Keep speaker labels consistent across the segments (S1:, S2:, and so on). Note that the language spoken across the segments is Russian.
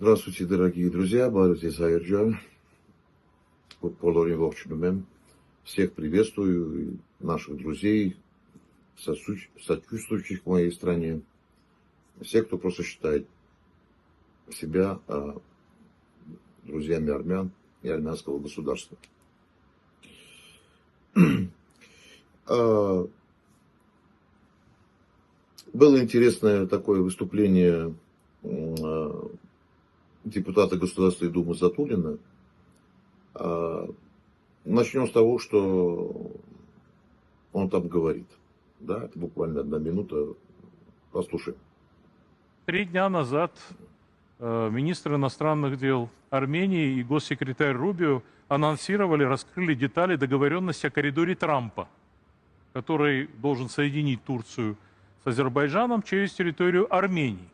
S1: Здравствуйте, дорогие друзья, Барати Сайерджан, Полорин Вовчинумем. Всех приветствую, и наших друзей, сочувствующих моей стране. Всех, кто просто считает себя друзьями армян и армянского государства. Было интересное такое выступление депутата Государственной Думы Затулина. Начнем с того, что он там говорит. Да, это буквально 1 минута. Послушаем.
S2: 3 дня назад министр иностранных дел Армении и госсекретарь Рубио анонсировали, раскрыли детали договоренности о коридоре Трампа, который должен соединить Турцию с Азербайджаном через территорию Армении.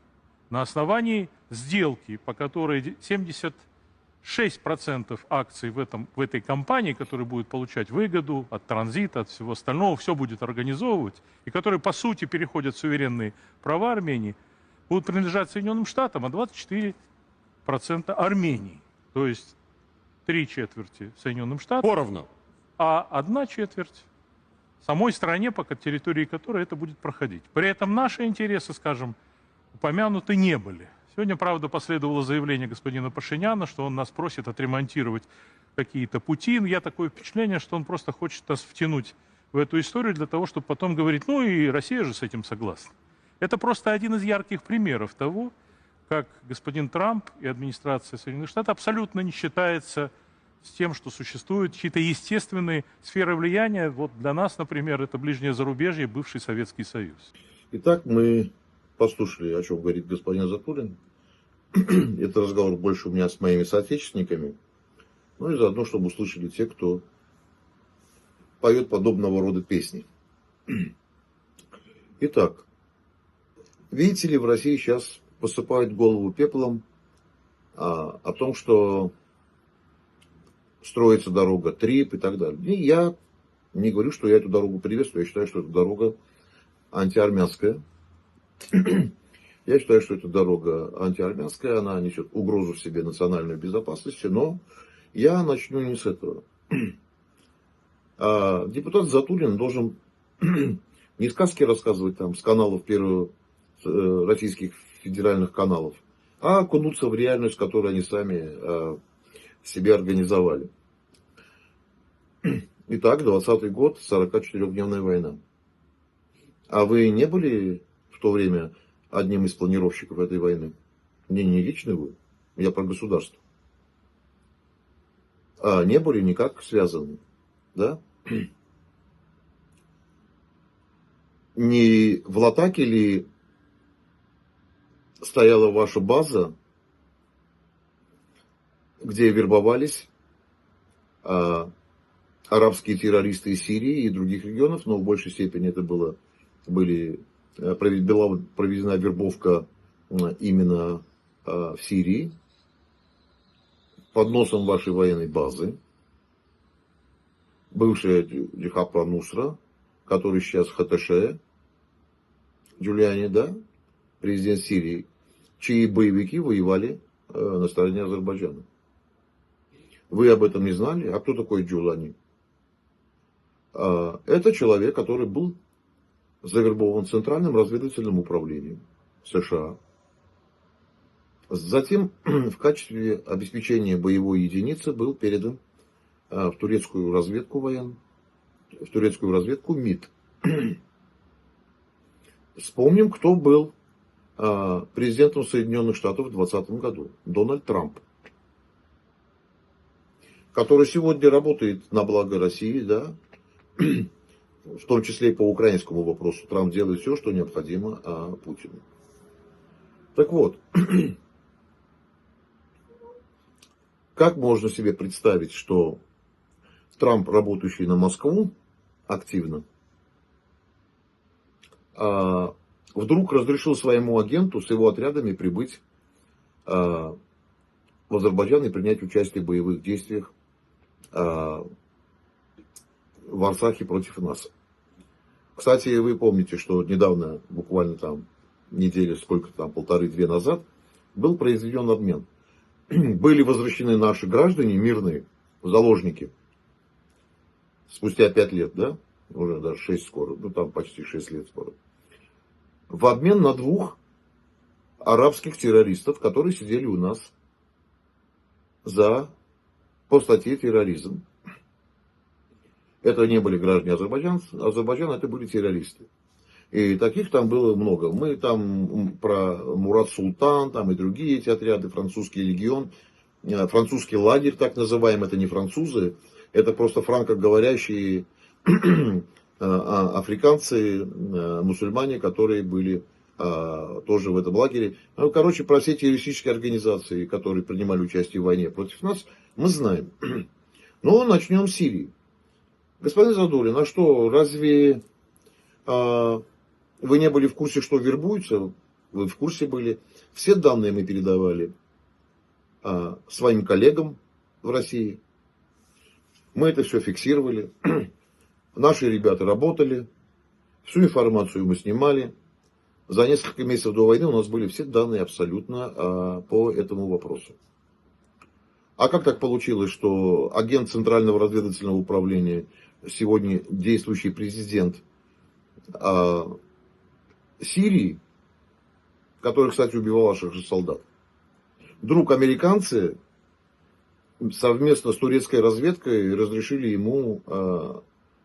S2: На основании сделки, по которой 76% акций в этой компании, которая будет получать выгоду от транзита, от всего остального, все будет организовывать, и которые, по сути, переходят в суверенные права Армении, будут принадлежать Соединенным Штатам, а 24% Армении. То есть 3/4 Соединенным Штатам.
S3: Поровну.
S2: А 1/4 самой стране, по территории которой это будет проходить. При этом наши интересы, скажем, упомянуты не были. Сегодня, правда, последовало заявление господина Пашиняна, что он нас просит отремонтировать какие-то пути. Я такое впечатление, что он просто хочет нас втянуть в эту историю для того, чтобы потом говорить, ну и Россия же с этим согласна. Это просто один из ярких примеров того, как господин Трамп и администрация Соединенных Штатов абсолютно не считается с тем, что существуют чьи-то естественные сферы влияния. Вот для нас, например, это ближнее зарубежье, бывший Советский Союз.
S1: Итак, мы послушали, о чем говорит господин Затулин. Это разговор больше у меня с моими соотечественниками. Ну и заодно, чтобы услышали те, кто поет подобного рода песни. Итак, видите ли, в России сейчас посыпают голову пеплом о том, что строится дорога ТРИП и так далее. И я не говорю, что я эту дорогу приветствую. Я считаю, что эта дорога антиармянская. Я считаю, что эта дорога антиармянская, она несет угрозу в себе национальной безопасности, но я начну не с этого. Депутат Затулин должен не сказки рассказывать там с каналов российских федеральных каналов, а окунуться в реальность, которую они сами себе организовали. Итак, 20-й год, 44-дневная война. А вы не были в то время одним из планировщиков этой войны? Не лично вы, я про государство. Не были никак связаны, да? Не в Латаке ли стояла ваша база, где вербовались арабские террористы из Сирии и других регионов, но в большей степени это была проведена вербовка именно в Сирии под носом вашей военной базы, бывшая Джихад ал-Нусра, который сейчас ХТШ, Джулиани, да, президент Сирии, чьи боевики воевали на стороне Азербайджана. Вы об этом не знали? А кто такой Джулиани? Это человек, который был завербован Центральным разведывательным управлением США. Затем в качестве обеспечения боевой единицы был передан в турецкую разведку МИД. Вспомним, кто был президентом Соединенных Штатов в 2020 году. Дональд Трамп. Который сегодня работает на благо России, да, в том числе и по украинскому вопросу. Трамп делает все, что необходимо Путину. Так вот, как можно себе представить, что Трамп, работающий на Москву активно, вдруг разрешил своему агенту с его отрядами прибыть в Азербайджан и принять участие в боевых действиях в Арцахе против нас. Кстати, вы помните, что недавно, буквально там неделю, сколько там, 1,5-2 назад, был произведен обмен. были возвращены наши граждане мирные, заложники, спустя 5 лет, да, уже даже 6 скоро, ну там почти 6 лет скоро, в обмен на 2 арабских террористов, которые сидели у нас по статье терроризм. Это не были граждане Азербайджана, это были террористы. И таких там было много. Мы там про Мурат Султан, там и другие эти отряды, французский легион, французский лагерь, так называемый, это не французы, это просто франкоговорящие африканцы, мусульмане, которые были тоже в этом лагере. Ну, короче, про все террористические организации, которые принимали участие в войне против нас, мы знаем. Но начнем с Сирии. Господин Задулин, а что, разве вы не были в курсе, что вербуются? Вы в курсе были. Все данные мы передавали своим коллегам в России. Мы это все фиксировали. Наши ребята работали. Всю информацию мы снимали. За несколько месяцев до войны у нас были все данные абсолютно по этому вопросу. А как так получилось, что агент Центрального разведывательного управления, сегодня действующий президент Сирии, который, кстати, убивал наших же солдат, вдруг американцы совместно с турецкой разведкой разрешили ему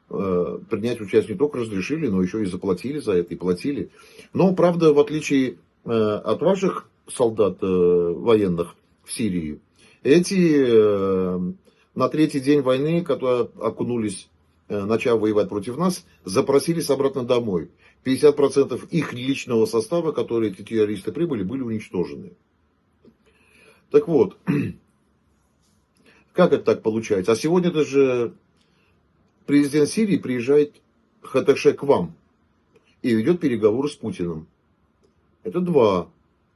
S1: принять участие, не только разрешили, но еще и заплатили за это, и платили. Но, правда, в отличие от ваших солдат военных в Сирии, эти на 3-й день войны, которые окунулись, начав воевать против нас, запросились обратно домой. 50% их личного состава, которые эти террористы прибыли, были уничтожены. Так вот, как это так получается? А сегодня даже президент Сирии приезжает ХТШ к вам и ведет переговоры с Путиным. Это 2.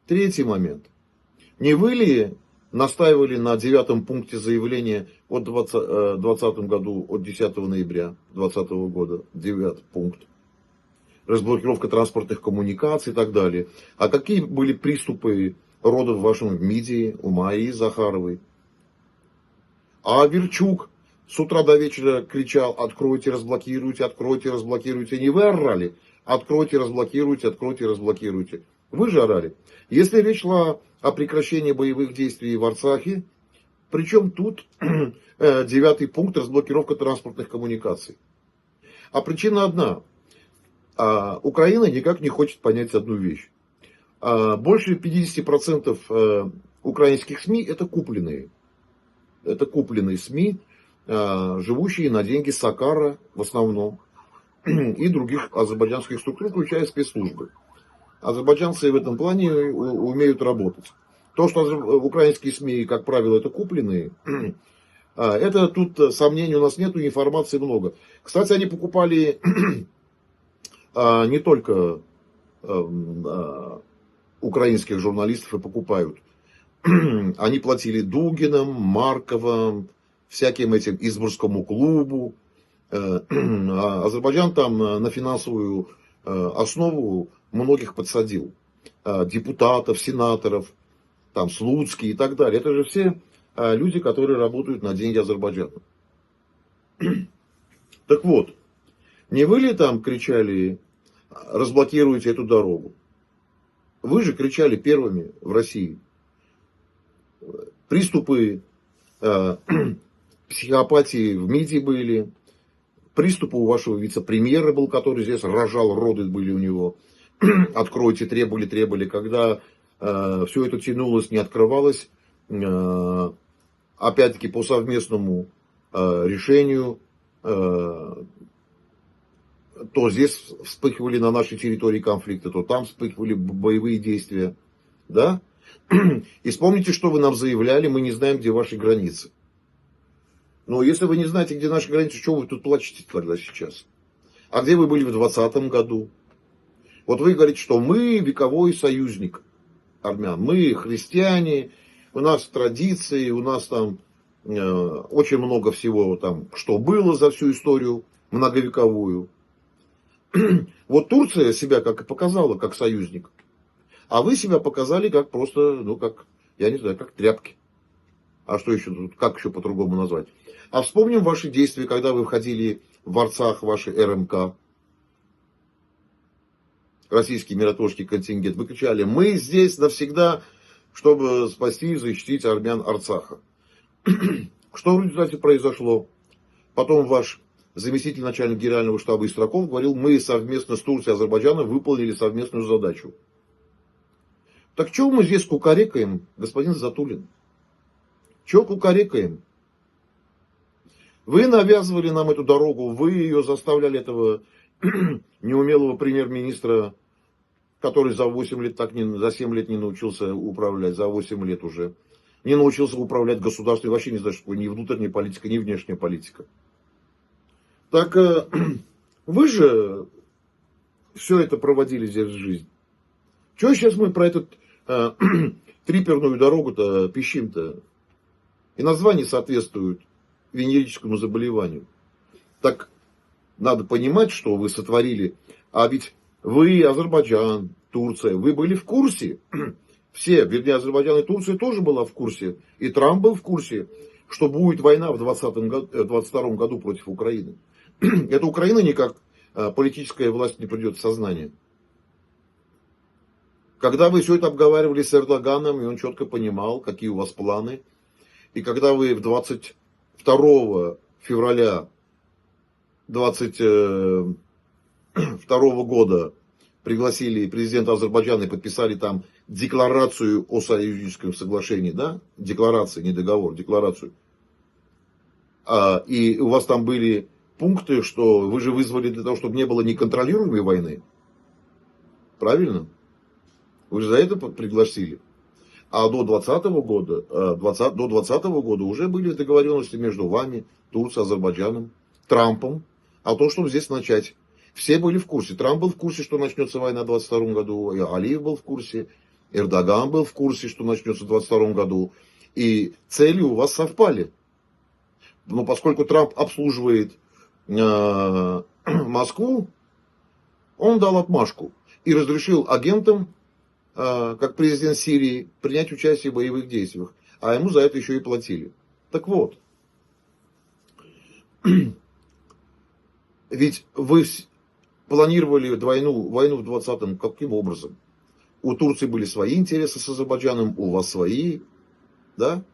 S1: 3-й момент. Не вы ли настаивали на 9-м пункте заявления от 2020 году, от 10 ноября 2020 года, 9 пункт, разблокировка транспортных коммуникаций и так далее. А какие были приступы рода в вашем МИДе у Марии Захаровой? А Верчук с утра до вечера кричал: откройте, разблокируйте, откройте, разблокируйте. Не вы орали: откройте, разблокируйте, откройте, разблокируйте. Вы же орали. Если речь шла о прекращении боевых действий в Арцахе, причем тут 9-й пункт — разблокировка транспортных коммуникаций. А причина одна. Украина никак не хочет понять одну вещь. Больше 50% украинских СМИ это купленные. Это купленные СМИ, живущие на деньги Сакара в основном и других азербайджанских структур, включая спецслужбы. Азербайджанцы в этом плане умеют работать. То, что украинские СМИ, как правило, это купленные, это тут сомнений у нас нету, информации много. Кстати, они покупали не только украинских журналистов и покупают. Они платили Дугинам, Марковым, всяким этим Изборскому клубу. Азербайджан там на финансовую основу многих подсадил. Депутатов, сенаторов, там Слуцкий и так далее. Это же все люди, которые работают на деньги Азербайджана. Так вот, не вы ли там кричали: разблокируйте эту дорогу? Вы же кричали первыми в России. Приступы психопатии в МИДе были. Приступы у вашего вице-премьера был, который здесь рожал, роды были у него. Откройте, требовали. Когда все это тянулось, не открывалось, опять-таки по совместному решению, то здесь вспыхивали на нашей территории конфликты, то там вспыхивали боевые действия. Да? И вспомните, что вы нам заявляли: мы не знаем, где ваши границы. Но если вы не знаете, где наши границы, что вы тут плачете тогда сейчас? А где вы были в 2020 году? Вот вы говорите, что мы вековой союзник армян. Мы христиане, у нас традиции, у нас там очень много всего, там, что было за всю историю многовековую. Вот Турция себя как и показала, как союзник. А вы себя показали как просто, ну как, я не знаю, как тряпки. А что еще тут, как еще по-другому назвать? А вспомним ваши действия, когда вы входили в Арцах, ваши РМК, российский миротворческий контингент. Вы кричали: мы здесь навсегда, чтобы спасти и защитить армян Арцаха. Что в результате произошло? Потом ваш заместитель начальника генерального штаба Истраков говорил: мы совместно с Турцией и Азербайджаном выполнили совместную задачу. Так чего мы здесь кукарекаем, господин Затулин? Чего кукарекаем? Вы навязывали нам эту дорогу, вы ее заставляли, этого неумелого премьер-министра, который за 8 лет, за 7 лет не научился управлять, за 8 лет уже. Не научился управлять государством, вообще не знаю, что такое ни внутренняя политика, ни внешняя политика. Так вы же все это проводили здесь в жизнь. Чего сейчас мы про эту триперную дорогу-то пищим-то? И название соответствует венерическому заболеванию. Так надо понимать, что вы сотворили. А ведь вы, Азербайджан, Турция, вы были в курсе. Все, вернее, Азербайджан и Турция тоже была в курсе. И Трамп был в курсе, что будет война в 2022 году против Украины. Эта Украина никак политическая власть не придет в сознание. Когда вы все это обговаривали с Эрдоганом, и он четко понимал, какие у вас планы, и когда вы в 22 февраля 2022 года пригласили президента Азербайджана и подписали там декларацию о союзническом соглашении, да? Декларация, не договор, декларацию. И у вас там были пункты, что вы же вызвали для того, чтобы не было неконтролируемой войны. Правильно? Вы же за это пригласили. А до 2020 года уже были договоренности между вами, Турцией, Азербайджаном, Трампом, о том, чтобы здесь начать. Все были в курсе. Трамп был в курсе, что начнется война в 2022 году. И Алиев был в курсе. Эрдоган был в курсе, что начнется в 2022 году. И цели у вас совпали. Но поскольку Трамп обслуживает Москву, он дал отмашку и разрешил агентам, как президент Сирии, принять участие в боевых действиях. А ему за это еще и платили. Так вот. Ведь вы планировали войну в 2020-м каким образом? У Турции были свои интересы с Азербайджаном, у вас свои. Да?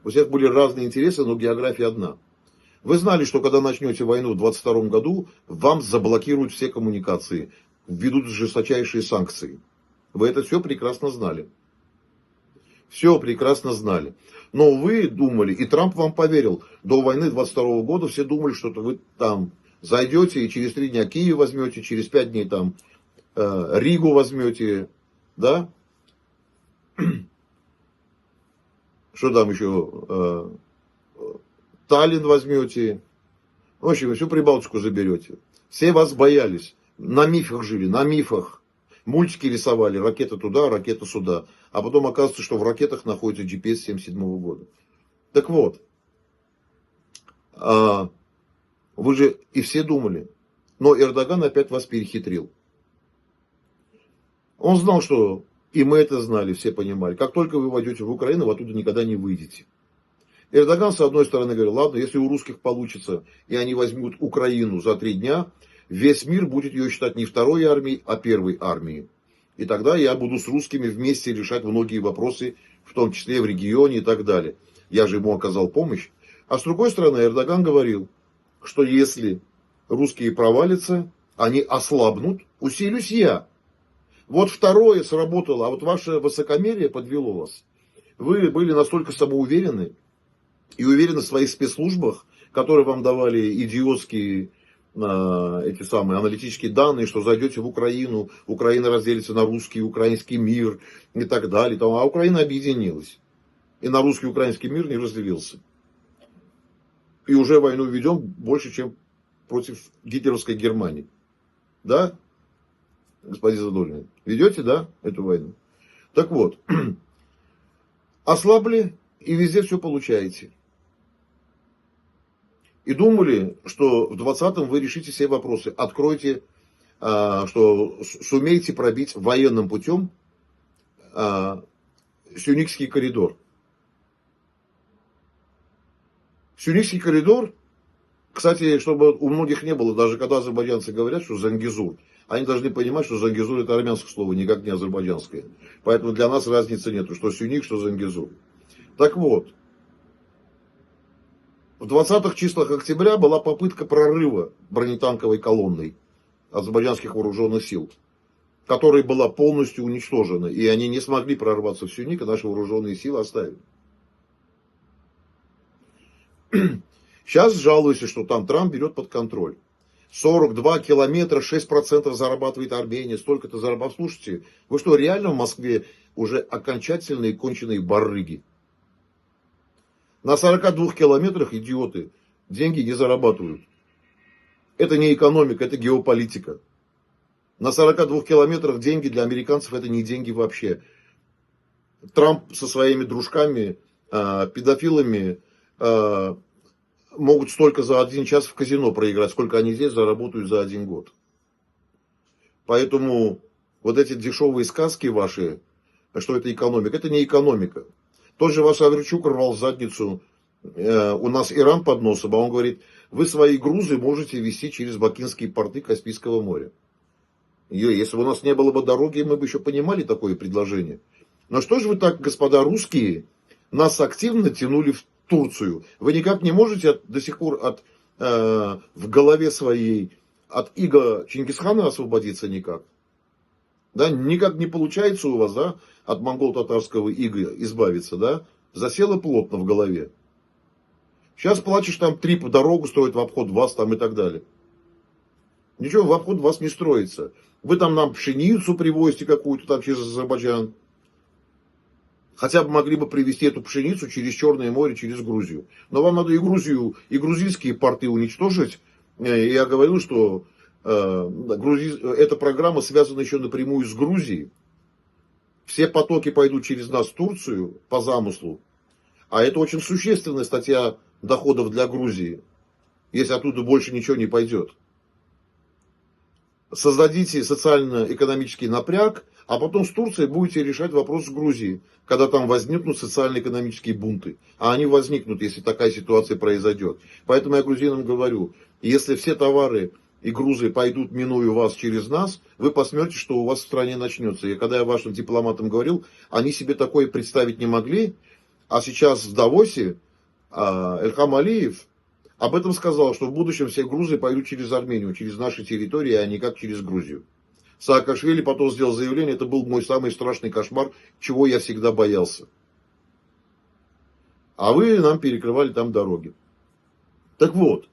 S1: У всех были разные интересы, но география одна. Вы знали, что когда начнете войну в 2022 году, вам заблокируют все коммуникации, введут жесточайшие санкции. Вы это все прекрасно знали. Все прекрасно знали. Но вы думали, и Трамп вам поверил, до войны 22 года все думали, что вы там зайдете и через 3 дня Киев возьмете, через 5 дней там Ригу возьмете, да? Что там еще? Таллин возьмете. В общем, вы всю Прибалтику заберете. Все вас боялись. На мифах жили, на мифах. Мультики рисовали, ракета туда, ракета сюда. А потом оказывается, что в ракетах находится GPS 1977 года. Так вот. Вы же и все думали. Но Эрдоган опять вас перехитрил. Он знал, что, и мы это знали, все понимали, как только вы войдете в Украину, вы оттуда никогда не выйдете. Эрдоган, с одной стороны, говорил: ладно, если у русских получится, и они возьмут Украину за 3 дня, весь мир будет ее считать не второй армией, а первой армией. И тогда я буду с русскими вместе решать многие вопросы, в том числе в регионе и так далее. Я же ему оказал помощь. А с другой стороны, Эрдоган говорил, что если русские провалятся, они ослабнут, усилюсь я. Вот второе сработало, а вот ваше высокомерие подвело вас. Вы были настолько самоуверены и уверены в своих спецслужбах, которые вам давали идиотские эти самые аналитические данные, что зайдете в Украину, Украина разделится на русский и украинский мир и так далее. А Украина объединилась. И на русский и украинский мир не разделился. И уже войну ведем больше, чем против гитлеровской Германии. Да, господин Задорин? Ведете, да, эту войну? Так вот, ослабли и везде все получаете. И думали, что в 20-м вы решите все вопросы. Откроете, что сумеете пробить военным путем Сюникский коридор. Сюникский коридор, кстати, чтобы у многих не было, даже когда азербайджанцы говорят, что Зангезур, они должны понимать, что Зангезур это армянское слово, никак не азербайджанское. Поэтому для нас разницы нету, что Сюник, что Зангезур. Так вот, в 20-х числах октября была попытка прорыва бронетанковой колонной азербайджанских вооруженных сил, которая была полностью уничтожена. И они не смогли прорваться в Сюник, а наши вооруженные силы оставили. Сейчас жалуются, что там Трамп берет под контроль. 42 километра, 6% зарабатывает Армения, столько-то зарабатывает. Слушайте, вы что, реально в Москве уже окончательные конченые барыги? На 42 километрах, идиоты, деньги не зарабатывают. Это не экономика, это геополитика. На 42 километрах деньги для американцев это не деньги вообще. Трамп со своими дружками, педофилами, могут столько за 1 час в казино проиграть, сколько они здесь заработают за 1 год. Поэтому вот эти дешевые сказки ваши, что это экономика, это не экономика. Тот же ваш Аверчук рвал в задницу, у нас Иран под носом, а он говорит, вы свои грузы можете везти через бакинские порты Каспийского моря. И если бы у нас не было бы дороги, мы бы еще понимали такое предложение. Но что же вы так, господа русские, нас активно тянули в Турцию? Вы никак не можете до сих пор в голове своей от иго Чингисхана освободиться никак? Да, никак не получается у вас, да, от монгол-татарского ига избавиться, да? Засело плотно в голове. Сейчас плачешь, там 3 по дорогу строят в обход вас там и так далее. Ничего в обход вас не строится. Вы там нам пшеницу привозите какую-то там через Азербайджан. Хотя бы могли бы привезти эту пшеницу через Черное море, через Грузию. Но вам надо и Грузию, и грузинские порты уничтожить. Я говорил, что эта программа связана еще напрямую с Грузией. Все потоки пойдут через нас в Турцию по замыслу. А это очень существенная статья доходов для Грузии, если оттуда больше ничего не пойдет. Создадите социально-экономический напряг, а потом с Турцией будете решать вопрос с Грузией, когда там возникнут социально-экономические бунты. А они возникнут, если такая ситуация произойдет. Поэтому я грузинам говорю, если все товары и грузы пойдут, минуя вас через нас, вы посмотрите, что у вас в стране начнется. И когда я вашим дипломатам говорил, они себе такое представить не могли. А сейчас в Давосе Эльхам Алиев об этом сказал, что в будущем все грузы пойдут через Армению, через наши территории, а не как через Грузию. Саакашвили потом сделал заявление, это был мой самый страшный кошмар, чего я всегда боялся. А вы нам перекрывали там дороги. Так вот,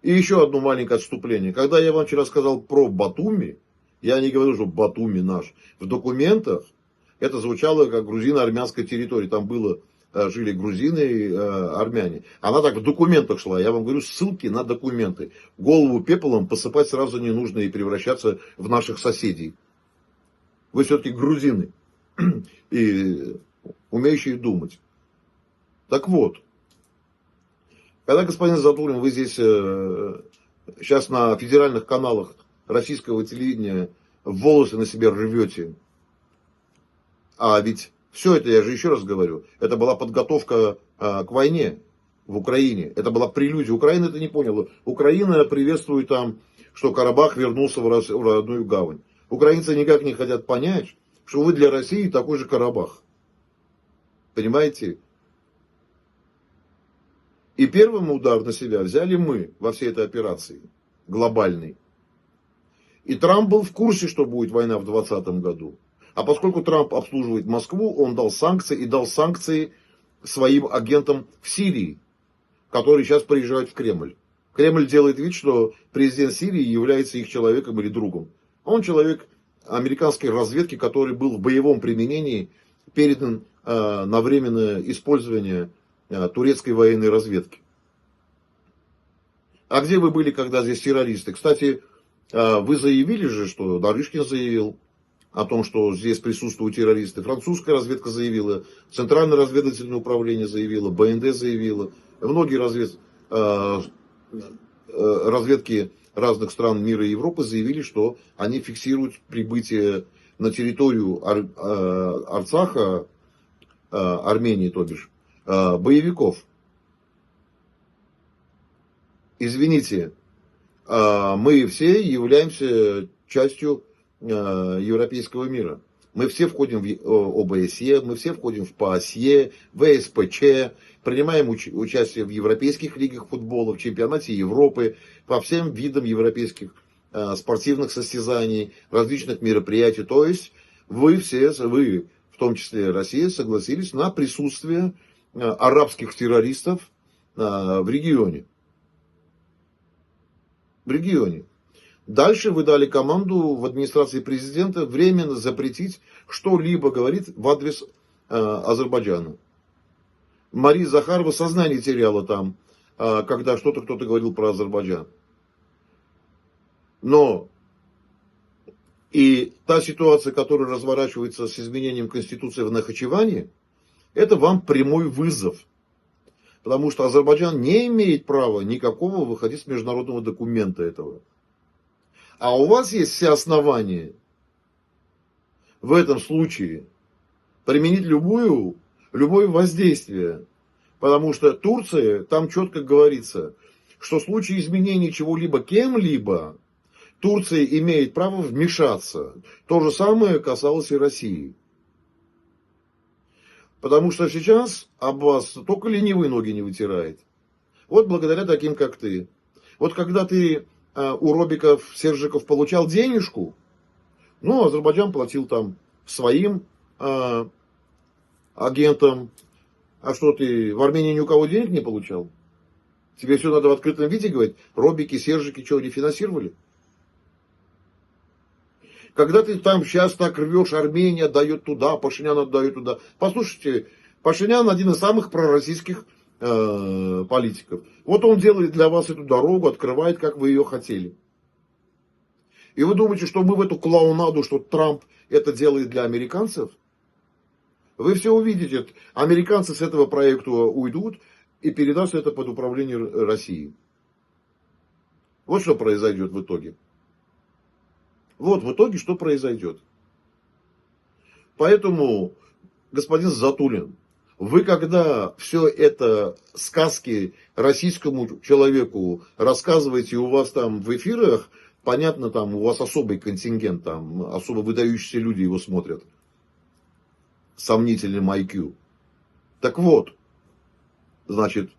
S1: и еще одно маленькое отступление. Когда я вам вчера сказал про Батуми, я не говорю, что Батуми наш. В документах это звучало как грузино-армянская территория. Там жили грузины и армяне. Она так в документах шла. Я вам говорю, ссылки на документы. Голову пеплом посыпать сразу не нужно и превращаться в наших соседей. Вы все-таки грузины. И умеющие думать. Так вот. Когда, господин Затулин, вы здесь сейчас на федеральных каналах российского телевидения волосы на себе рвете. А ведь все это, я же еще раз говорю, это была подготовка к войне в Украине. Это была прелюдия. Украина это не поняла. Украина приветствует там, что Карабах вернулся в родную гавань. Украинцы никак не хотят понять, что вы для России такой же Карабах. Понимаете? И первым удар на себя взяли мы во всей этой операции глобальной. И Трамп был в курсе, что будет война в 2020 году. А поскольку Трамп обслуживает Москву, он дал санкции и дал санкции своим агентам в Сирии, которые сейчас приезжают в Кремль. Кремль делает вид, что президент Сирии является их человеком или другом. Он человек американской разведки, который был в боевом применении передан на временное использование турецкой военной разведки. А где вы были, когда здесь террористы? Кстати, вы заявили же, что Нарышкин заявил о том, что здесь присутствуют террористы. Французская разведка заявила, Центральное разведывательное управление заявило, БНД заявило. Многие разведки разных стран мира и Европы заявили, что они фиксируют прибытие на территорию Арцаха, Армении, то бишь, боевиков. извините, мы все являемся частью европейского мира. Мы все входим в ОБСЕ, мы все входим в ПАСЕ, в СПЧ, принимаем участие в европейских лигах футбола, в чемпионате Европы, по всем видам европейских спортивных состязаний, различных мероприятий. То есть вы все, вы, в том числе Россия, согласились на присутствие арабских террористов в регионе. В регионе. Дальше вы дали команду в администрации президента временно запретить что-либо говорить в адрес Азербайджана. Мария Захарова сознание теряла там, когда что-то кто-то говорил про Азербайджан. Но и та ситуация, которая разворачивается с изменением Конституции в Нахичеване, это вам прямой вызов. Потому что Азербайджан не имеет права никакого выходить с международного документа этого. А у вас есть все основания в этом случае применить любое воздействие. Потому что Турция, там четко говорится, что в случае изменения чего-либо кем-либо, Турция имеет право вмешаться. То же самое касалось и России. Потому что сейчас Аббас только ленивый ноги не вытирает. Вот благодаря таким, как ты. Вот когда ты у Робиков, Сержиков получал денежку, ну, Азербайджан платил там своим агентам. А что, ты в Армении ни у кого денег не получал? Тебе все надо в открытом виде говорить? Робики, Сержики, что, не финансировали? Когда ты там сейчас так рвешь, Армения отдает туда, Пашинян отдает туда. Послушайте, Пашинян один из самых пророссийских политиков. Вот он делает для вас эту дорогу, открывает, как вы ее хотели. И вы думаете, что мы в эту клоунаду, что Трамп это делает для американцев? Вы все увидите. Американцы с этого проекта уйдут и передастся это под управление России. Вот что произойдет в итоге. Вот в итоге что произойдет. Поэтому, господин Затулин, вы когда все это сказки российскому человеку рассказываете, у вас там в эфирах, понятно, там у вас особый контингент, там особо выдающиеся люди его смотрят, сомнительным IQ. Так вот, значит,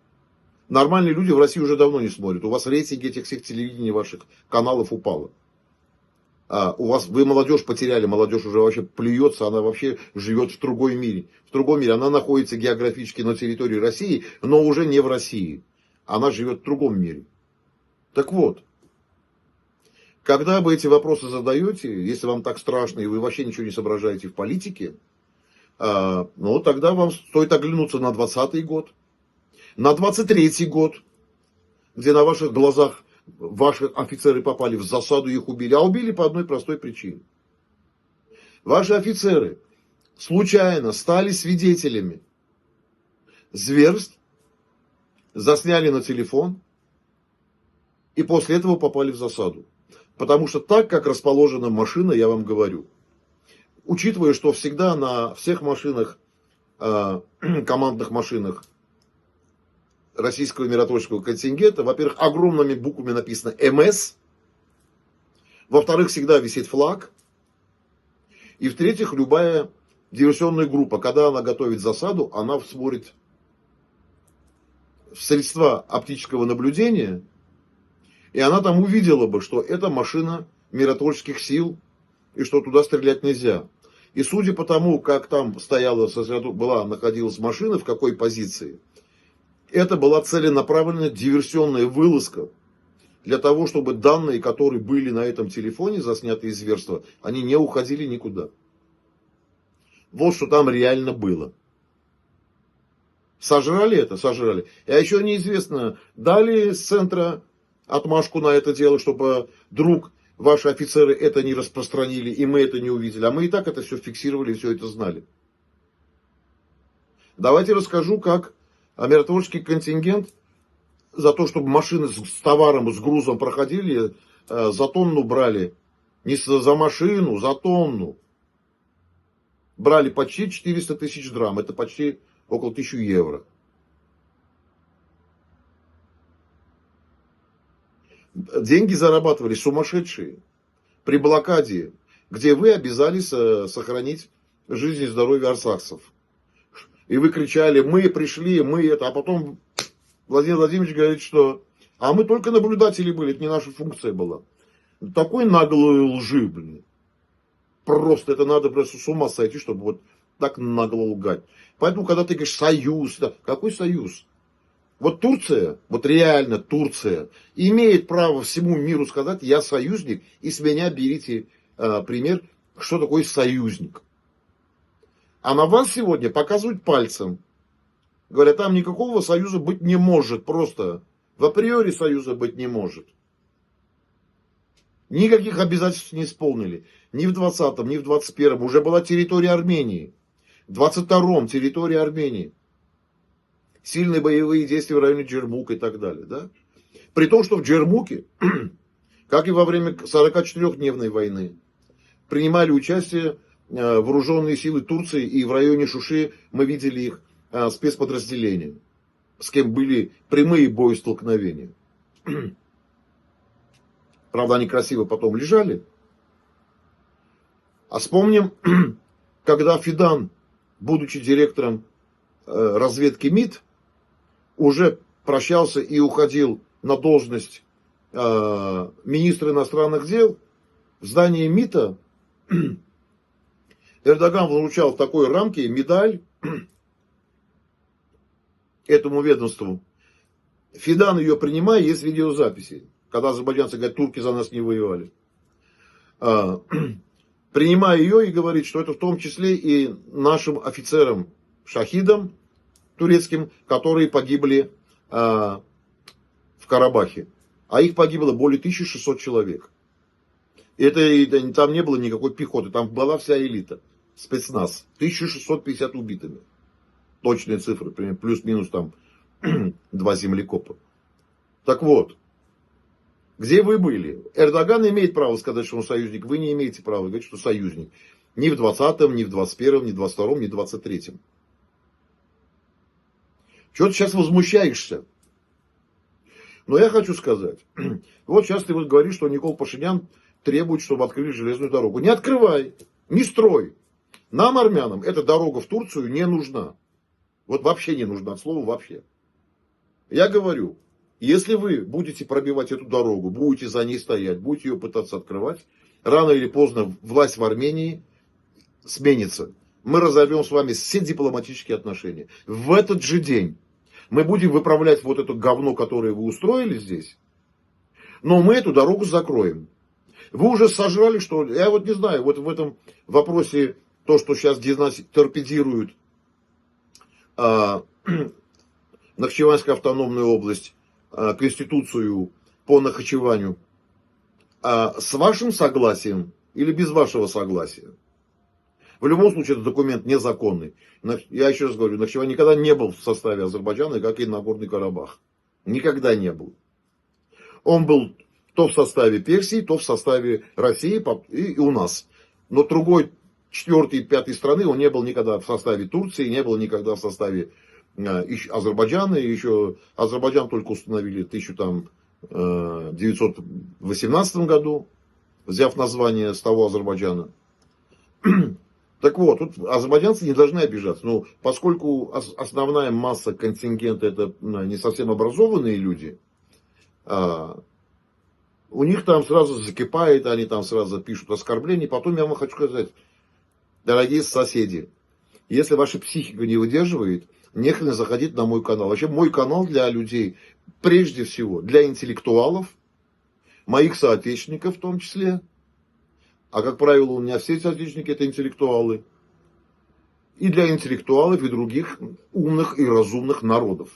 S1: нормальные люди в России уже давно не смотрят. У вас рейтинги этих всех телевидений ваших каналов упало. У вас, вы молодежь потеряли, молодежь уже вообще плюется, она вообще живет в другом мире. В другом мире. Она находится географически на территории России, но уже не в России. Она живет в другом мире. Так вот, когда вы эти вопросы задаете, если вам так страшно и вы вообще ничего не соображаете в политике, ну тогда вам стоит оглянуться на 2020 год, на 23-й год, где на ваших глазах ваши офицеры попали в засаду, их убили. А убили по одной простой причине. Ваши офицеры случайно стали свидетелями зверств, засняли на телефон и после этого попали в засаду. Потому что так, как расположена машина, я вам говорю, учитывая, что всегда на всех машинах, командных машинах российского миротворческого контингента, во-первых, огромными буквами написано МС, во-вторых, всегда висит флаг, и в-третьих, любая диверсионная группа, когда она готовит засаду, она смотрит в средства оптического наблюдения, и она там увидела бы, что это машина миротворческих сил, и что туда стрелять нельзя. И судя по тому, как там стояла, находилась машина, в какой позиции, это была целенаправленная диверсионная вылазка для того, чтобы данные, которые были на этом телефоне, заснятые из зверства, они не уходили никуда. Вот что там реально было. Сожрали это? Сожрали. А еще неизвестно, дали с центра отмашку на это дело, чтобы вдруг ваши офицеры это не распространили, и мы это не увидели. А мы и так это все фиксировали, все это знали. Давайте расскажу, как миротворческий контингент за то, чтобы машины с товаром, с грузом проходили, за тонну брали. Не за машину, за тонну. Брали почти 400 тысяч драм. Это почти около 1000 евро. Деньги зарабатывали сумасшедшие при блокаде, где вы обязались сохранить жизнь и здоровье арцахцев. И вы кричали, мы пришли, мы это, а потом Владимир Владимирович говорит, что а мы только наблюдатели были, это не наша функция была. Такой наглой лжи, блин. Просто это надо просто с ума сойти, чтобы вот так нагло лгать. Поэтому, когда ты говоришь союз, да, какой союз? Вот Турция, вот реально Турция, имеет право всему миру сказать, я союзник, и с меня берите пример, что такое союзник. А на вас сегодня показывают пальцем. Говорят, там никакого союза быть не может, просто в априори союза быть не может. Никаких обязательств не исполнили. Ни в 20-м, ни в 21-м. Уже была территория Армении. В 22-м территория Армении. Сильные боевые действия в районе Джермука и так далее. Да? При том, что в Джермуке, как и во время 44-дневной войны, принимали участие вооруженные силы Турции. И в районе Шуши мы видели их спецподразделения, с кем были прямые боестолкновения. Правда, они красиво потом лежали. А вспомним, когда Фидан, будучи директором разведки МИД, уже прощался и уходил на должность министра иностранных дел, в здании МИДа Эрдоган вручал в такой рамке медаль этому ведомству. Фидан ее принимая, есть видеозаписи. Когда азербайджанцы говорят, турки за нас не воевали. Принимая ее и говорит, что это в том числе и нашим офицерам, шахидам турецким, которые погибли в Карабахе. А их погибло более 1600 человек. Это там не было никакой пехоты, там была вся элита. Спецназ. 1650 убитыми. Точные цифры, плюс-минус там 2 землекопа. Так вот, где вы были? Эрдоган имеет право сказать, что он союзник. Вы не имеете права говорить, что союзник. Ни в 20-м, ни в 21-м, ни в 22-м, ни в 23-м. Чего ты сейчас возмущаешься? Но я хочу сказать. Вот сейчас ты говоришь, что Никол Пашинян требует, чтобы открыли железную дорогу. Не открывай, не строй. Нам, армянам, эта дорога в Турцию не нужна. Вот вообще не нужна, от слова вообще. Я говорю, если вы будете пробивать эту дорогу, будете за ней стоять, будете ее пытаться открывать, рано или поздно власть в Армении сменится. Мы разорвем с вами все дипломатические отношения. В этот же день мы будем выправлять вот это говно, которое вы устроили здесь, но мы эту дорогу закроем. Вы уже сожрали, что ли? Я вот не знаю, вот в этом вопросе, то, что сейчас торпедируют Нахчеванская автономная область, Конституцию по Нахчеванию, с вашим согласием или без вашего согласия. В любом случае, этот документ незаконный. Я еще раз говорю, Нахчеван никогда не был в составе Азербайджана, как и Нагорный Карабах. Никогда не был. Он был то в составе Персии, то в составе России и у нас. Но другой, 4-й, 5-й страны он не был никогда в составе Турции, не был никогда в составе Азербайджана. Еще Азербайджан только установили в 1918 году, взяв название с того Азербайджана. Так вот, тут азербайджанцы не должны обижаться. Но поскольку основная масса контингента это не совсем образованные люди, у них там сразу закипает, они там сразу пишут оскорбления. Потом я вам хочу сказать, дорогие соседи, если ваша психика не выдерживает, нехрен заходить на мой канал. Вообще мой канал для людей, прежде всего, для интеллектуалов, моих соотечественников в том числе. А как правило, у меня все соотечественники это интеллектуалы. И для интеллектуалов и других умных и разумных народов.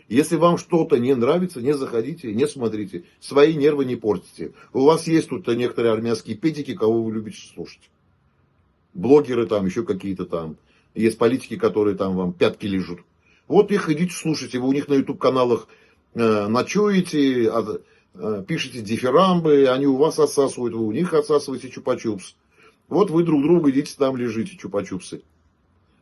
S1: Если вам что-то не нравится, не заходите, не смотрите. Свои нервы не портите. У вас есть тут некоторые армянские педики, кого вы любите слушать. Блогеры там, еще какие-то там. Есть политики, которые там вам пятки лижут. Вот их идите слушайте. Вы у них на YouTube-каналах ночуете, пишите дифирамбы, они у вас отсасывают, вы у них отсасываете чупа-чупс. Вот вы друг друга идите там лежите, чупа-чупсы.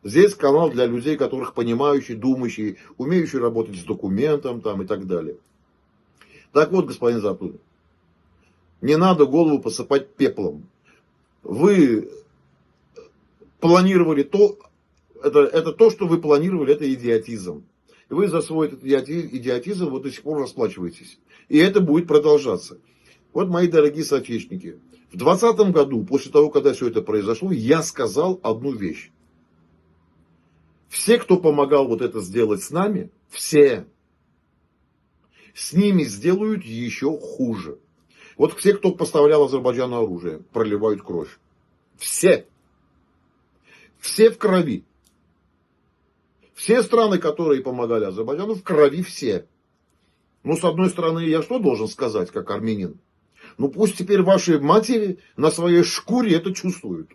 S1: Здесь канал для людей, которых понимающие, думающие, умеющие работать с документом там, и так далее. Так вот, господин Затулин, не надо голову посыпать пеплом. Вы планировали то, это то, что вы планировали, это идиотизм. И вы за свой этот идиотизм вот до сих пор расплачиваетесь. И это будет продолжаться. Вот, мои дорогие соотечественники, в 2020 году, после того, когда все это произошло, я сказал одну вещь. Все, кто помогал вот это сделать с нами, все, с ними сделают еще хуже. Вот все, кто поставлял Азербайджану оружие, проливают кровь. Все. Все в крови. Все страны, которые помогали Азербайджану, в крови все. Ну, с одной стороны, я что должен сказать, как армянин? Ну, пусть теперь ваши матери на своей шкуре это чувствуют.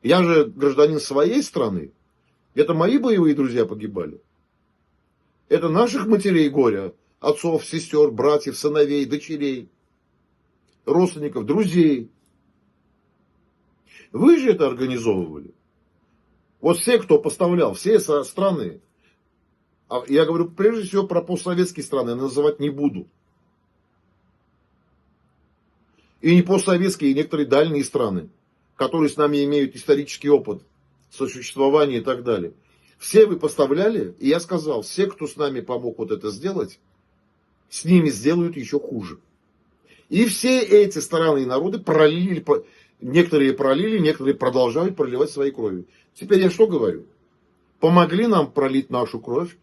S1: Я же гражданин своей страны. Это мои боевые друзья погибали. Это наших матерей горя, отцов, сестер, братьев, сыновей, дочерей, родственников, друзей. Вы же это организовывали. Вот все, кто поставлял, все страны. Я говорю прежде всего про постсоветские страны, я называть не буду. И не постсоветские, и некоторые дальние страны, которые с нами имеют исторический опыт сосуществования и так далее. Все вы поставляли, и я сказал, все, кто с нами помог вот это сделать, с ними сделают еще хуже. И все эти страны и народы пролили, некоторые пролили, некоторые продолжают проливать своей кровью. Теперь я что говорю? Помогли нам пролить нашу кровь,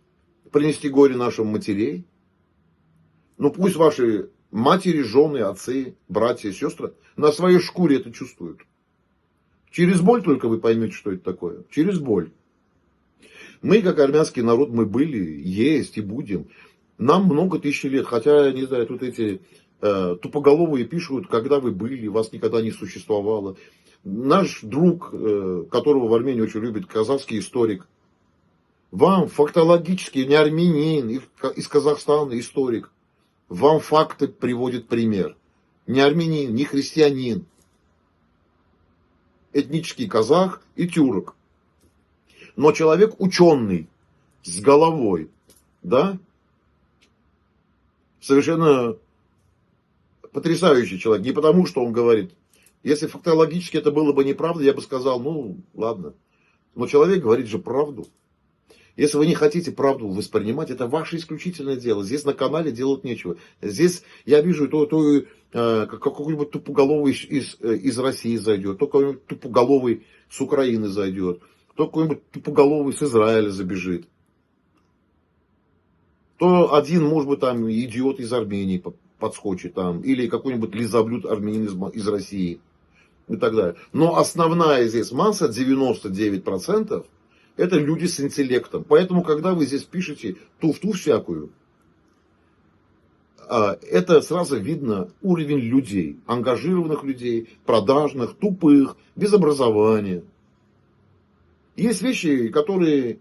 S1: принести горе нашим матерей. Ну пусть ваши матери, жены, отцы, братья, сестры на своей шкуре это чувствуют. Через боль только вы поймете, что это такое. Через боль. Мы, как армянский народ, мы были, есть и будем. Нам много тысяч лет. Хотя, не знаю, тут эти тупоголовые пишут, когда вы были, вас никогда не существовало. Наш друг, которого в Армении очень любит, казахский историк, вам фактологически, не армянин, из Казахстана историк, вам факты приводит пример. Не армянин, не христианин. Этнический казах и тюрок. Но человек ученый, с головой, да? Совершенно потрясающий человек. Не потому, что он говорит. Если фактологически это было бы неправда, я бы сказал, ну, ладно. Но человек говорит же правду. Если вы не хотите правду воспринимать, это ваше исключительное дело. Здесь на канале делать нечего. Здесь я вижу, какой-нибудь тупоголовый из России зайдет, то какой-нибудь тупоголовый с Украины зайдет, то какой-нибудь тупоголовый с Израиля забежит. То один, может быть, там идиот из Армении подскочит там, или какой-нибудь лизоблюд армянин из России и так далее. Но основная здесь масса, 99%, это люди с интеллектом. Поэтому, когда вы здесь пишете туфту всякую, это сразу видно уровень людей, ангажированных людей, продажных, тупых, без образования. Есть вещи, которые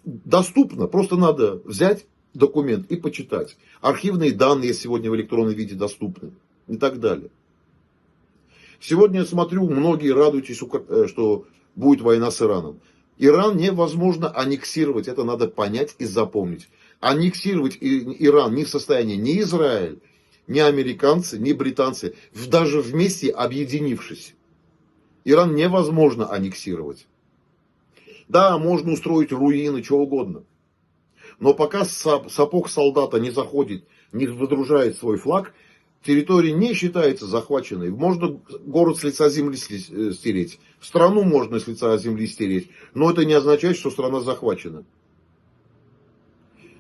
S1: доступны, просто надо взять документ и почитать. Архивные данные сегодня в электронном виде доступны и так далее. Сегодня я смотрю, многие радуются, что будет война с Ираном. Иран невозможно аннексировать, это надо понять и запомнить. Аннексировать Иран не в состоянии ни Израиль, ни американцы, ни британцы, даже вместе объединившись. Иран невозможно аннексировать. Да, можно устроить руины, что угодно. Но пока сапог солдата не заходит, не выдружает свой флаг, территория не считается захваченной. Можно город с лица земли стереть. Страну можно с лица земли стереть. Но это не означает, что страна захвачена.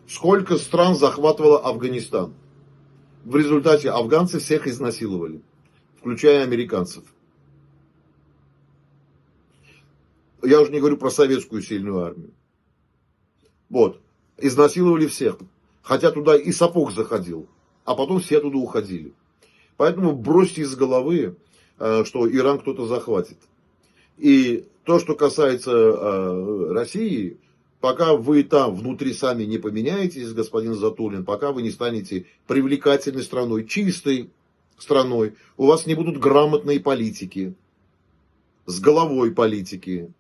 S1: Сколько стран захватывало Афганистан? В результате афганцы всех изнасиловали, включая американцев. Я уже не говорю про советскую сильную армию. Вот. Изнасиловали всех. Хотя туда и сапог заходил. А потом все оттуда уходили. Поэтому бросьте из головы, что Иран кто-то захватит. И то, что касается России, пока вы там внутри сами не поменяетесь, господин Затулин, пока вы не станете привлекательной страной, чистой страной, у вас не будут грамотные политики, с головой политики.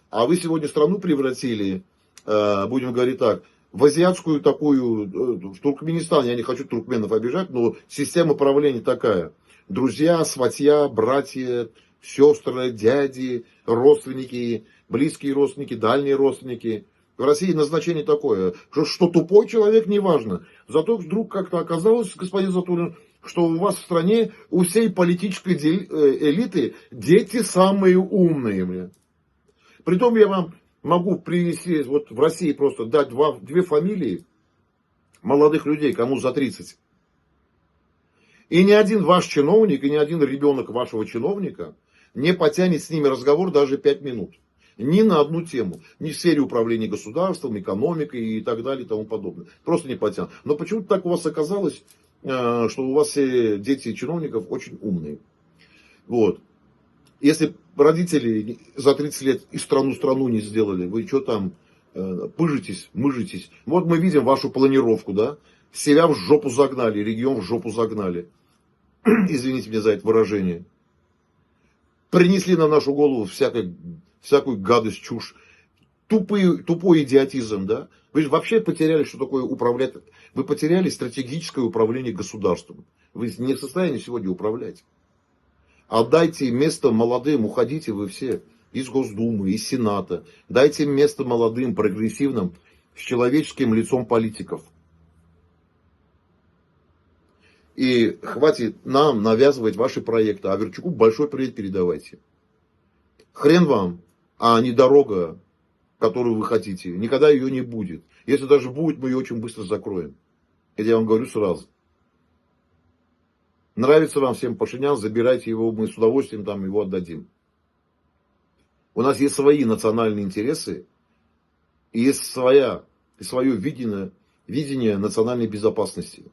S1: А вы сегодня страну превратили, будем говорить так, в азиатскую такую, в Туркменистан, я не хочу туркменов обижать, но система правления такая. Друзья, сватья, братья, сестры, дяди, родственники, близкие родственники, дальние родственники. В России назначение такое, что тупой человек, неважно. Зато вдруг как-то оказалось, господин Затулин, что у вас в стране, у всей политической элиты дети самые умные. Притом я вам могу привести, вот в России просто дать две фамилии молодых людей, кому за 30. И ни один ваш чиновник, и ни один ребенок вашего чиновника не потянет с ними разговор даже 5 минут. Ни на одну тему. Ни в сфере управления государством, экономикой и так далее и тому подобное. Просто не потянут. Но почему-то так у вас оказалось, что у вас все дети чиновников очень умные. Вот. Если родители за 30 лет и страну не сделали, вы что там пыжитесь, мыжитесь. Вот мы видим вашу планировку, да? Себя в жопу загнали, регион в жопу загнали. Извините меня за это выражение. Принесли на нашу голову всякую гадость, чушь. Тупой идиотизм, да? Вы же вообще потеряли, что такое управлять. Вы потеряли стратегическое управление государством. Вы не в состоянии сегодня управлять. Отдайте место молодым, уходите вы все из Госдумы, из Сената. Дайте место молодым, прогрессивным, с человеческим лицом политиков. И хватит нам навязывать ваши проекты. А Верчуку большой привет передавайте. Хрен вам, а не дорога, которую вы хотите. Никогда ее не будет. Если даже будет, мы ее очень быстро закроем. Это я вам говорю сразу. Нравится вам всем Пашинян, забирайте его, мы с удовольствием там его отдадим. У нас есть свои национальные интересы, и есть свое видение национальной безопасности.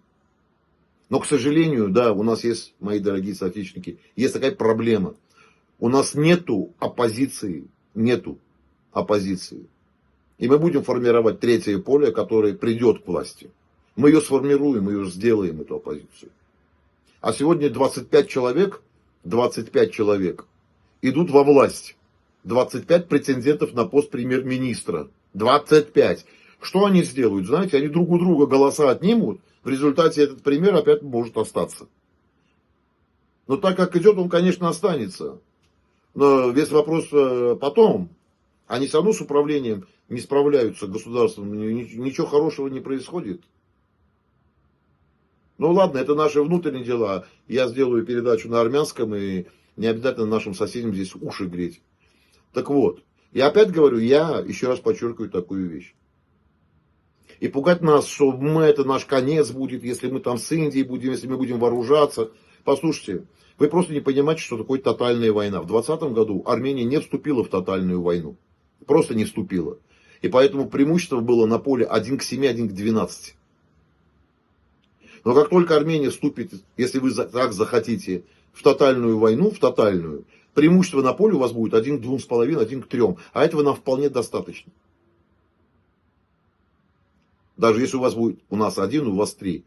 S1: Но, к сожалению, да, у нас есть, мои дорогие соотечественники, есть такая проблема. У нас нету оппозиции. И мы будем формировать третье поле, которое придет к власти. Мы ее сформируем, мы ее сделаем, эту оппозицию. А сегодня 25 человек идут во власть. 25 претендентов на пост премьер-министра. 25. Что они сделают? Знаете, они друг у друга голоса отнимут. В результате этот премьер опять может остаться. Но так как идет, он, конечно, останется. Но весь вопрос потом. Они все равно с управлением не справляются, государством. Ничего хорошего не происходит. Ну ладно, это наши внутренние дела. Я сделаю передачу на армянском, и не обязательно нашим соседям здесь уши греть. Так вот, я опять говорю, я еще раз подчеркиваю такую вещь. И пугать нас, что это наш конец будет, если мы там с Индией будем, если мы будем вооружаться. Послушайте, вы просто не понимаете, что такое тотальная война. В 2020 году Армения не вступила в тотальную войну. Просто не вступила. И поэтому преимущество было на поле 1 к 7, 1 к 12. Но как только Армения вступит, если вы так захотите, в тотальную войну, преимущество на поле у вас будет 1 к 2,5, 1 к 3. А этого нам вполне достаточно. Даже если у нас 1, у вас 3.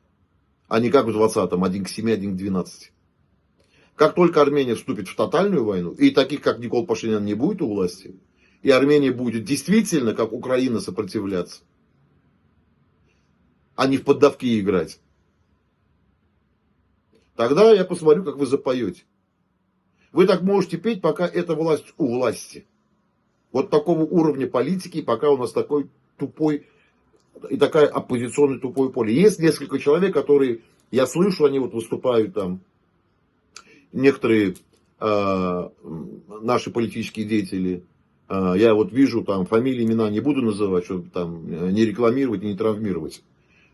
S1: А не как в 20-м, 1 к 7, 1 к 12. Как только Армения вступит в тотальную войну, и таких, как Никол Пашинян, не будет у власти, и Армения будет действительно, как Украина, сопротивляться, а не в поддавки играть, тогда я посмотрю, как вы запоете. Вы так можете петь, пока эта власть у власти. Вот такого уровня политики, пока у нас такой тупой и такая оппозиционное тупое поле. Есть несколько человек, которые, я слышу, они вот выступают там, некоторые наши политические деятели, я вот вижу там фамилии, имена не буду называть, чтобы там не рекламировать, не травмировать.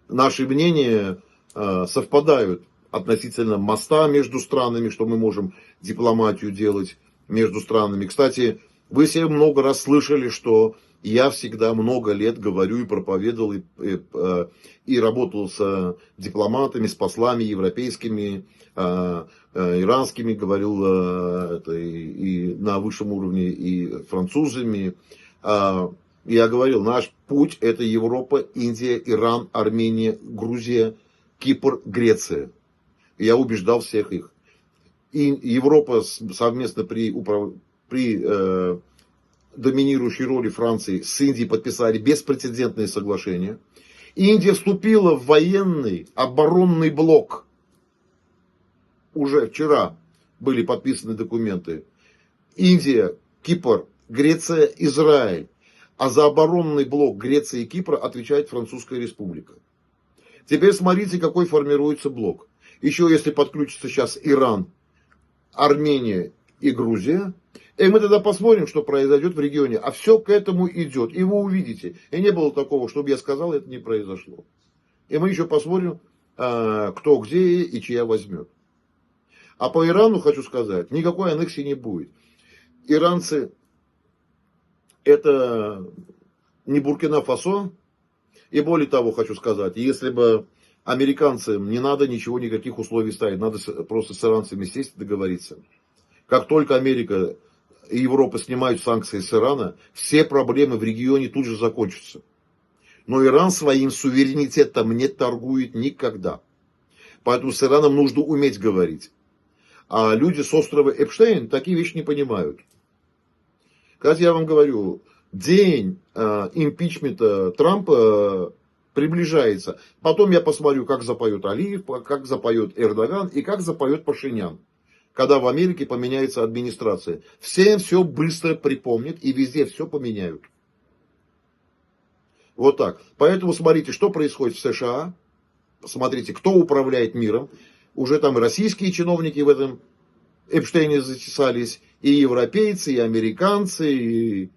S1: Наши мнения совпадают относительно моста между странами, что мы можем дипломатию делать между странами. Кстати, вы все много раз слышали, что я всегда много лет говорю и проповедовал, и работал с дипломатами, с послами европейскими, иранскими, говорил и на высшем уровне, и французами. Я говорил, наш путь это Европа, Индия, Иран, Армения, Грузия, Кипр, Греция. Я убеждал всех их. И Европа совместно при доминирующей роли Франции с Индией подписали беспрецедентные соглашения. Индия вступила в военный оборонный блок. Уже вчера были подписаны документы. Индия, Кипр, Греция, Израиль. А за оборонный блок Греции и Кипра отвечает Французская республика. Теперь смотрите, какой формируется блок. Еще если подключится сейчас Иран, Армения и Грузия, и мы тогда посмотрим, что произойдет в регионе. А все к этому идет. И вы увидите. И не было такого, чтобы я сказал, это не произошло. И мы еще посмотрим, кто где и чья возьмет. А по Ирану хочу сказать, никакой аннексии не будет. Иранцы это не Буркина-Фасо. И более того, хочу сказать, если бы американцам не надо ничего, никаких условий ставить, надо просто с иранцами сесть и договориться. Как только Америка и Европа снимают санкции с Ирана, все проблемы в регионе тут же закончатся. Но Иран своим суверенитетом не торгует никогда. Поэтому с Ираном нужно уметь говорить. А люди с острова Эпштейн такие вещи не понимают. Как я вам говорю, день импичмента Трампа приближается. Потом я посмотрю, как запоет Алиев, как запоет Эрдоган и как запоет Пашинян. Когда в Америке поменяется администрация. Всем все быстро припомнят и везде все поменяют. Вот так. Поэтому смотрите, что происходит в США. Смотрите, кто управляет миром. Уже там и российские чиновники в этом Эпштейне затесались. И европейцы, и американцы, и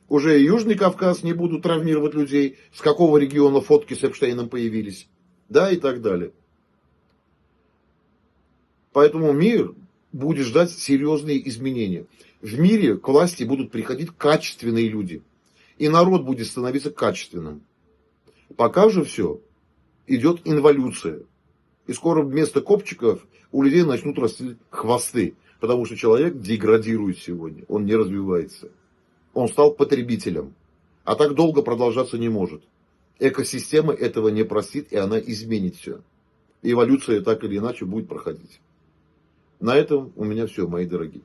S1: уже и Южный Кавказ не будут травмировать людей. С какого региона фотки с Эпштейном появились. Да, и так далее. Поэтому мир будет ждать серьезные изменения. В мире к власти будут приходить качественные люди. И народ будет становиться качественным. Пока же все идет инволюция. И скоро вместо копчиков у людей начнут расти хвосты. Потому что человек деградирует сегодня. Он не развивается. Он стал потребителем. А так долго продолжаться не может. Экосистема этого не простит, и она изменит все. Эволюция так или иначе будет проходить. На этом у меня все, мои дорогие.